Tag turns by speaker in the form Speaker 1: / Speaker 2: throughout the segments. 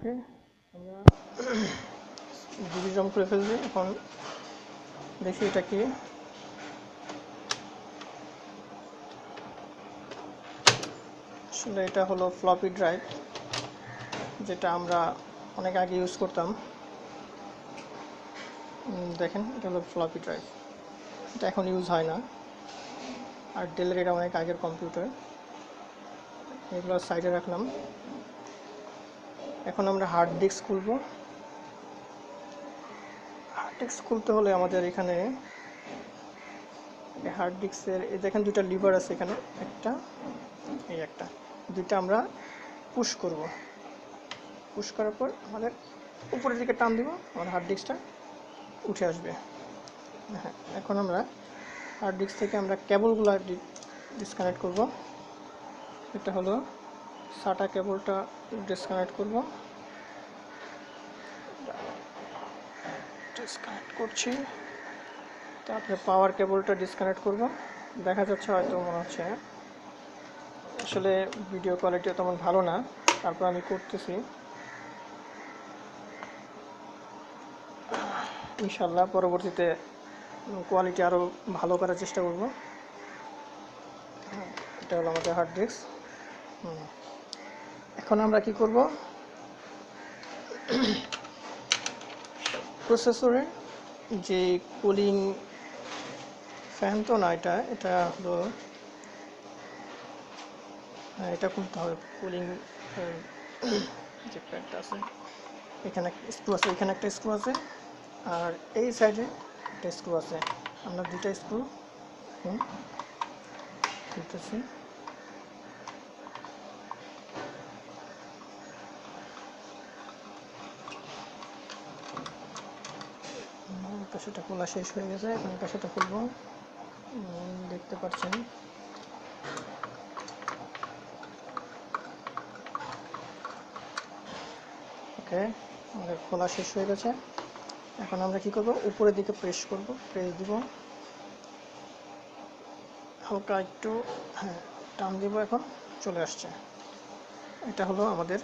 Speaker 1: ওকে, আমরা ডিভিশন করে ফেলছি। এখন দেখি এটা কি। আসলে এটা হলো ফ্লপি ড্রাইভ, যেটা আমরা অনেক আগে ইউজ করতাম। দেখেন, এটা হলো ফ্লপি ড্রাইভ, এটা এখন ইউজ হয় না। আর ডেলের এটা অনেক আগের কম্পিউটার, এগুলো সাইডে রাখলাম। এখন আমরা হার্ড ডিস্ক খুলব। হার্ড ডিস্ক খুলতে হলে আমাদের এখানে হার্ড ডিস্কের দেখেন দুইটা লিভার আছে, এখানে একটা, এই একটা, দুইটা আমরা পুশ করব। পুশ করার পর আমাদের উপরের দিকে টান দিব, আমার হার্ড ডিস্কটা উঠে আসবে। হ্যাঁ, এখন আমরা হার্ড ডিস্ক থেকে আমরা কেবলগুলো ডিসকানেক্ট করব। এটা হলো সাটা কেবলটা ডিসকানেক্ট করব। ডিসকানেক্ট করছি, তারপরে পাওয়ার কেবলটা ডিসকানেক্ট করব। দেখা যাচ্ছে হয়তো মনে হচ্ছে আসলে ভিডিও কোয়ালিটি তেমন ভালো না, তারপর আমি করতেছি। ইনশাল্লাহ পরবর্তীতে কোয়ালিটি আরও ভালো করার চেষ্টা করব। এটা হলো আমাদের হার্ড ডিস্ক। এখন আমরা কি করব, প্রসেসরে যে কুলিং ফ্যান তো না, এটা হলো, এটা খুলতে হবে। কুলিং যে প্যাডটা আছে, এখানে স্ক্রু আছে, এখানে একটা স্ক্রু আছে, আর এই সাইডে একটা স্ক্রু আছে। আমরা দুইটা স্ক্রু খুলতেছি। পাশেটা খোলা শেষ হয়ে গেছে, এখন পাশেটা খুলবো। দেখতে পাচ্ছেন ওকে, আমাদের খোলা শেষ হয়ে গেছে। এখন আমরা কি করব, উপরের দিকে প্রেস করব, প্রেস দিব, হালকা একটু, হ্যাঁ টান দিব। এখন চলে আসছে। এটা হলো আমাদের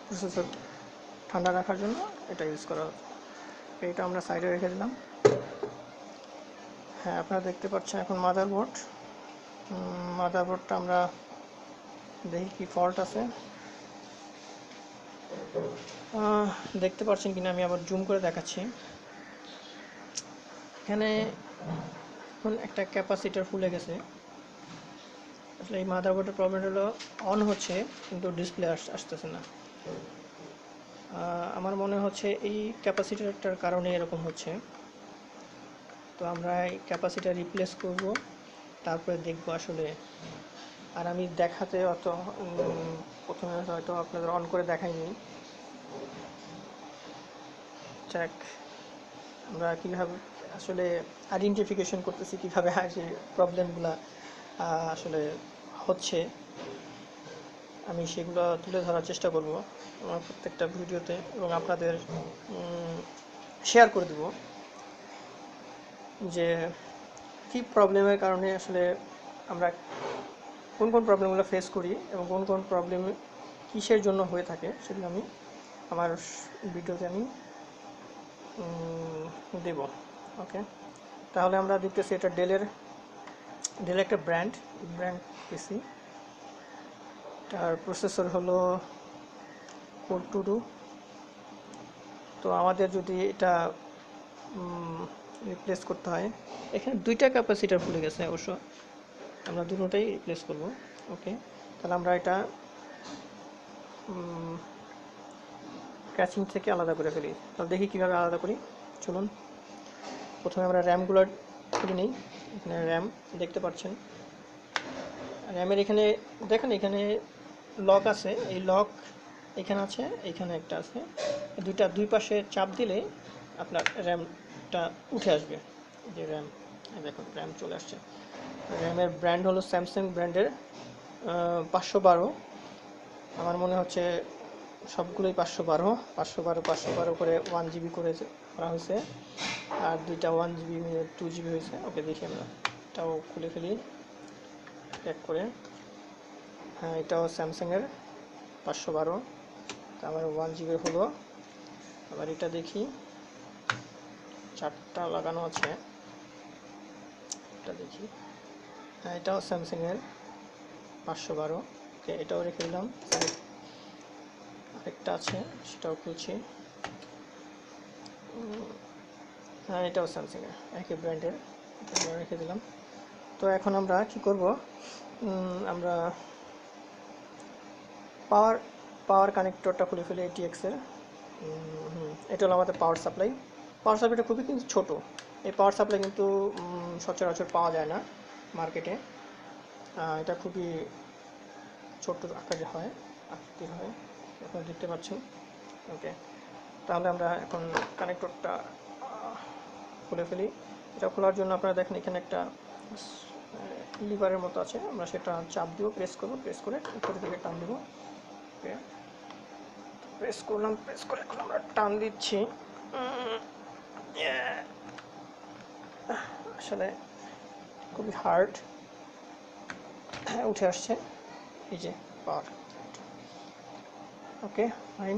Speaker 1: প্রসেসর ঠান্ডা রাখার জন্য এটা ইউজ করা হচ্ছে। এটা আমরা সাইডে রেখে দিলাম। হ্যাঁ, আপনারা দেখতে পাচ্ছেন এখন মাদারবোর্ডটা আমরা দেখি কি ফল্ট আছে। দেখতে পাচ্ছেন কিনা আমি আবার জুম করে দেখাচ্ছি। এখানে এখন একটা ক্যাপাসিটার ফুলে গেছে। আসলে এই মাদারবোর্ডের প্রবলেম হলো অন হচ্ছে কিন্তু ডিসপ্লে আসতেছে না। আমার মনে হচ্ছে এই ক্যাপাসিটারটার কারণে এরকম হচ্ছে। তো আমরা এই ক্যাপাসিটার রিপ্লেস করব, তারপরে দেখব আসলে। আর আমি দেখাতে অত প্রথমে হয়তো আপনাদের অন করে দেখাইনি। চেক আমরা কীভাবে আসলে আইডেন্টিফিকেশন করতেছি, কীভাবে সেই প্রবলেমগুলো আসলে হচ্ছে, আমি সেগুলো তুলে ধরার চেষ্টা করব আমার প্রত্যেকটা ভিডিওতে, এবং আপনাদের শেয়ার করে দেব যে কী প্রবলেমের কারণে আসলে আমরা কোন কোন প্রবলেমগুলো ফেস করি এবং কোন কোন প্রবলেম কিসের জন্য হয়ে থাকে, সেগুলো আমি আমার ভিডিওতে আমি দেব। ওকে, তাহলে আমরা দেখতেছি এটা ডেলের একটা ব্র্যান্ড পিসি। তার প্রসেসর হলো কোর 2 তো আমাদের যদি এটা রিপ্লেস করতে হয়, এখানে দুইটা ক্যাপাসিটার ফুলে গেছে, অবশ্য আমরা দুটোটাই রিপ্লেস করব। ওকে, তাহলে আমরা এটা ক্যাচিং থেকে আলাদা করে ফেলি। তাহলে দেখি কীভাবে আলাদা করি। চলুন, প্রথমে আমরা র্যামগুলো খুলে নিই। এখানে র্যাম দেখতে পাচ্ছেন, র্যামের এখানে দেখেন, এখানে লক আছে, এই লক এখানে আছে, এখানে একটা আছে, দুই পাশে চাপ দিলে আপনার র্যামটা উঠে আসবে। যে র্যাম, দেখুন র্যাম চলে আসছে। র্যামের ব্র্যান্ড হলো স্যামসাং ব্র্যান্ডের 512। আমার মনে হচ্ছে সবগুলোই 512 করে 1 GB করে করা হয়েছে, আর দুইটা 1 GB 2 GB হয়েছে। ওকে, দেখি আমরা এটাও খুলে ফেলি এক করে। হ্যাঁ, এটাও স্যামসাংয়ের 512। আমার 1 GB হলো। আবার এটা দেখি, 4টা লাগানো আছে, এটা দেখি। হ্যাঁ, এটাও স্যামসাংয়ের 512। ওকে, এটাও রেখে দিলাম। আরেকটা আছে, সেটাও খুলছি। হ্যাঁ, এটাও স্যামসাংয়ের, একই ব্র্যান্ডের, এটা রেখে দিলাম। তো এখন আমরা কি করব, আমরা পাওয়ার কানেক্টরটা খুলে ফেলি এটিএক্সের। এটা হলো আমাদের পাওয়ার সাপ্লাই। পাওয়ার সাপ্লাইটা খুবই কিন্তু ছোট। এই পাওয়ার সাপ্লাই কিন্তু সচরাচর পাওয়া যায় না মার্কেটে। এটা খুবই ছোট আকারে হয়, আকৃতির হয়, আপনারা দেখতে পাচ্ছেন। ওকে, তাহলে আমরা এখন কানেক্টরটা খুলে ফেলি। এটা খোলার জন্য আপনারা দেখেন এখানে একটা লিভারের মতো আছে, আমরা সেটা চাপ দিব, প্রেস করব, প্রেস করে উপরে দিকে টান দেবো। ওকে, প্রেস করলাম, প্রেস করে এখন আমরা টান দিচ্ছি। আসলে খুবই হার্ড, উঠে আসছে, এই যে পাওয়ার। ওকে, ফাইন।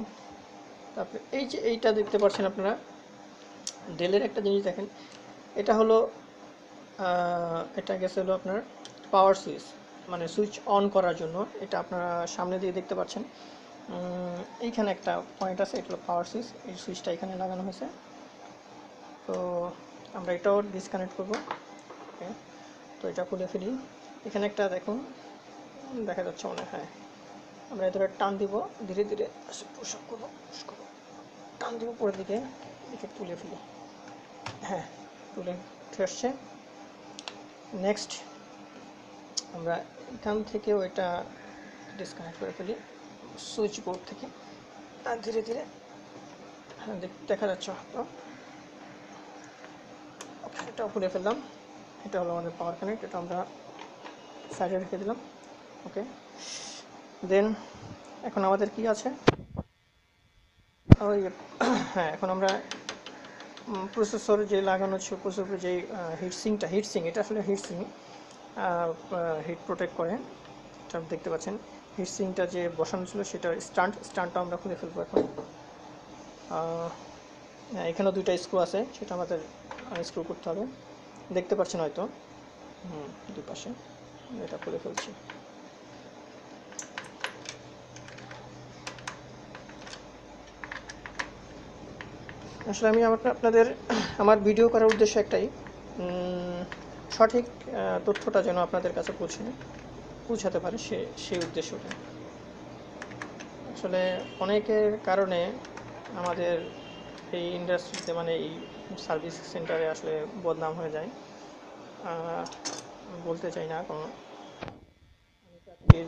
Speaker 1: তারপরে এই যে এইটা দেখতে পাচ্ছেন আপনারা, ডেলের একটা জিনিস দেখেন, এটা হলো এটা গেছে হলো আপনার পাওয়ার সুইচ, মানে সুইচ অন করার জন্য। এটা আপনারা সামনে দিয়ে দেখতে পাচ্ছেন, এইখানে একটা পয়েন্ট আছে, এটা হলো পাওয়ার সুইচ। এই সুইচটা এখানে লাগানো হয়েছে। তো আমরা এটাও ডিসকানেক্ট করব। ওকে, তো এটা খুলে ফেলি। এখানে একটা দেখুন, দেখা যাচ্ছে মনে হয়। হ্যাঁ, আমরা এদের টান দিব, ধীরে ধীরে পুশ আপ করবো, টান দিব উপরের দিকে, এদিকে তুলে ফেলি। হ্যাঁ, তুলে উঠে আসছে। নেক্সট আমরা এখান থেকে ওইটা ডিসকানেক্ট করে ফেলি সুইচ বোর্ড থেকে, আর ধীরে ধীরে, হ্যাঁ দেখা যাচ্ছে হয়তো। এটাও খুলে ফেললাম। এটা হলো আমাদের পাওয়ার কানেক্ট, এটা আমরা সাইডে রেখে দিলাম। ওকে, দেন এখন আমাদের কি আছে, ওই হ্যাঁ, এখন আমরা প্রসেসর যে লাগানো ছিল, প্রসেসর যে হিটসিং, এটা আসলে হিটসিং, হিট প্রোটেক্ট করে, এটা দেখতে পাচ্ছেন। হিটসিংটা যে বসানো ছিল সেটা স্ট্যান্ডটা আমরা খুলে ফেলবো এখন। এখানেও 2টা স্ক্রু আছে, সেটা আমাদের আনস্ক্রু করতে হবে, দেখতে পাচ্ছেন হয়তো। দুই পাশে এটা খুলে ফেলছি। আসলে আমি আপনাদের আমার ভিডিও করার উদ্দেশ্য একটাই, সঠিক তথ্যটা যেন আপনাদের কাছে পৌঁছাতে পারে, সেই উদ্দেশ্যটা। আসলে অনেকের কারণে আমাদের এই ইন্ডাস্ট্রিতে, মানে এই সার্ভিস সেন্টারে আসলে বদনাম হয়ে যায়। বলতে চাই না, কারণ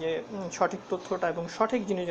Speaker 1: যে সঠিক তথ্যটা এবং সঠিক জিনিস